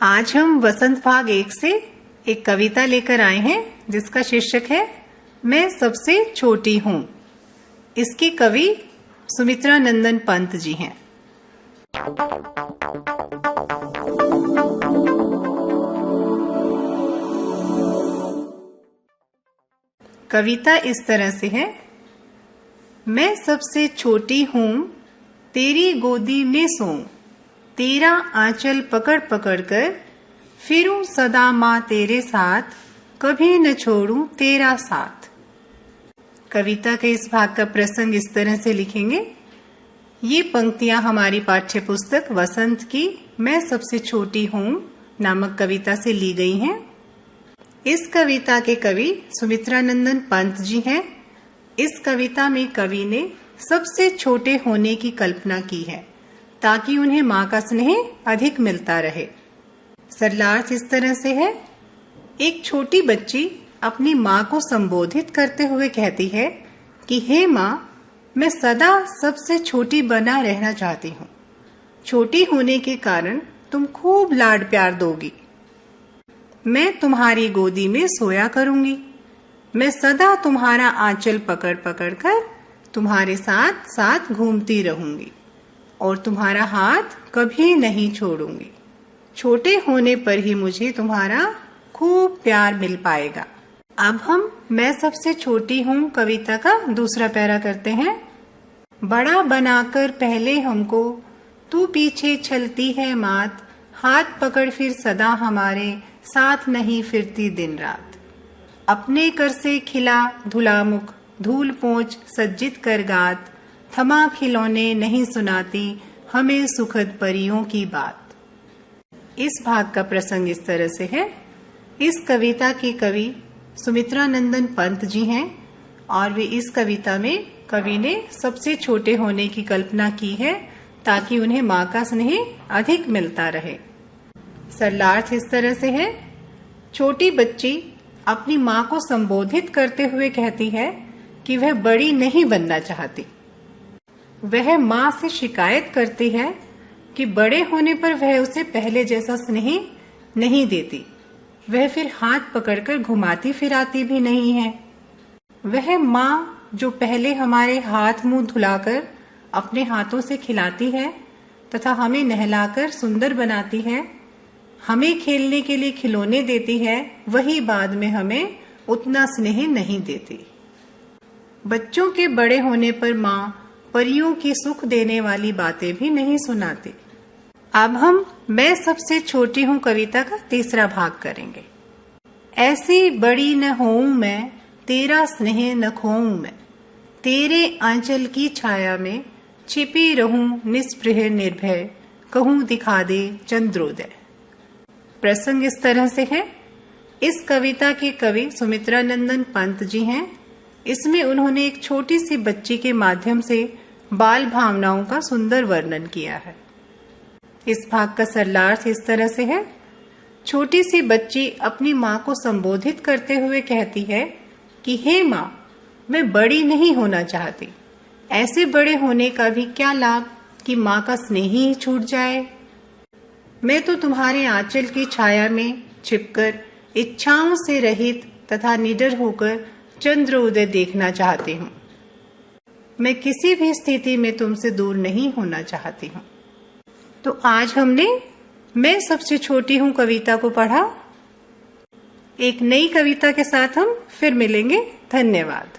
आज हम वसंत भाग 1 से एक कविता लेकर आए हैं जिसका शीर्षक है मैं सबसे छोटी हूं। इसकी कवि सुमित्रा नंदन पंत जी हैं। कविता इस तरह से है। मैं सबसे छोटी हूं, तेरी गोदी में सोऊं, तेरा आंचल पकड़ पकड़ कर फिरूं सदा माँ तेरे साथ, कभी न छोड़ूं तेरा साथ। कविता के इस भाग का प्रसंग इस तरह से लिखेंगे। ये पंक्तियां हमारी पाठ्य पुस्तक वसंत की मैं सबसे छोटी हूं नामक कविता से ली गई हैं। इस कविता के कवि सुमित्रा नंदन पंत जी हैं। इस कविता में कवि ने सबसे छोटे होने की कल्पना की है ताकि उन्हें माँ का स्नेह अधिक मिलता रहे। सरलार्थ इस तरह से है। एक छोटी बच्ची अपनी माँ को संबोधित करते हुए कहती है कि हे माँ, मैं सदा सबसे छोटी बना रहना चाहती हूँ। छोटी होने के कारण तुम खूब लाड प्यार दोगी। मैं तुम्हारी गोदी में सोया करूंगी। मैं सदा तुम्हारा आंचल पकड़ पकड़ कर तुम्हारे साथ साथ घूमती रहूंगी और तुम्हारा हाथ कभी नहीं छोड़ूंगी। छोटे होने पर ही मुझे तुम्हारा खूब प्यार मिल पाएगा। अब हम मैं सबसे छोटी हूँ कविता का दूसरा पैरा करते हैं। बड़ा बनाकर पहले हमको तू पीछे चलती है मात, हाथ पकड़ फिर सदा हमारे साथ नहीं फिरती दिन रात। अपने कर से खिला धुला मुख, धूल पोंछ सज्जित कर गात, थमा खिलौने नहीं सुनाती हमें सुखद परियों की बात। इस भाग का प्रसंग इस तरह से है। इस कविता के कवि सुमित्रा नंदन पंत जी हैं और वे इस कविता में कवि ने सबसे छोटे होने की कल्पना की है ताकि उन्हें माँ का स्नेह अधिक मिलता रहे। सरलार्थ इस तरह से है। छोटी बच्ची अपनी माँ को संबोधित करते हुए कहती है कि वह बड़ी नहीं बनना चाहती। वह माँ से शिकायत करती है कि बड़े होने पर वह उसे पहले जैसा स्नेह नहीं देती। वह फिर हाथ पकड़कर घुमाती फिराती भी नहीं है। वह माँ जो पहले हमारे हाथ मुंह धुलाकर अपने हाथों से खिलाती है तथा हमें नहलाकर सुंदर बनाती है, हमें खेलने के लिए खिलौने देती है, वही बाद में हमें उतना स्नेह नहीं देती। बच्चों के बड़े होने पर माँ परियों की सुख देने वाली बातें भी नहीं सुनाती। अब हम मैं सबसे छोटी हूँ कविता का तीसरा भाग करेंगे। ऐसी बड़ी न होऊं मैं, तेरा स्नेह न खोऊं मैं, तेरे आंचल की छाया में छिपी रहूं निस्पृह निर्भय, कहूं दिखा दे चंद्रोदय। प्रसंग इस तरह से है। इस कविता के कवि सुमित्रा नंदन पंत जी हैं। इसमें उन्होंने एक छोटी सी बच्ची के माध्यम से बाल भावनाओं का सुंदर वर्णन किया है। इस भाग का सरलार्थ इस तरह से है। छोटी सी बच्ची अपनी माँ को संबोधित करते हुए कहती है कि हे माँ, मैं बड़ी नहीं होना चाहती। ऐसे बड़े होने का भी क्या लाभ कि माँ का स्नेह ही छूट जाए। मैं तो तुम्हारे आंचल की छाया में छिपकर इच्छाओं से रहित तथा निडर होकर चंद्रोदय देखना चाहती हूँ। मैं किसी भी स्थिति में तुमसे दूर नहीं होना चाहती हूँ। तो आज हमने मैं सबसे छोटी हूँ कविता को पढ़ा। एक नई कविता के साथ हम फिर मिलेंगे। धन्यवाद।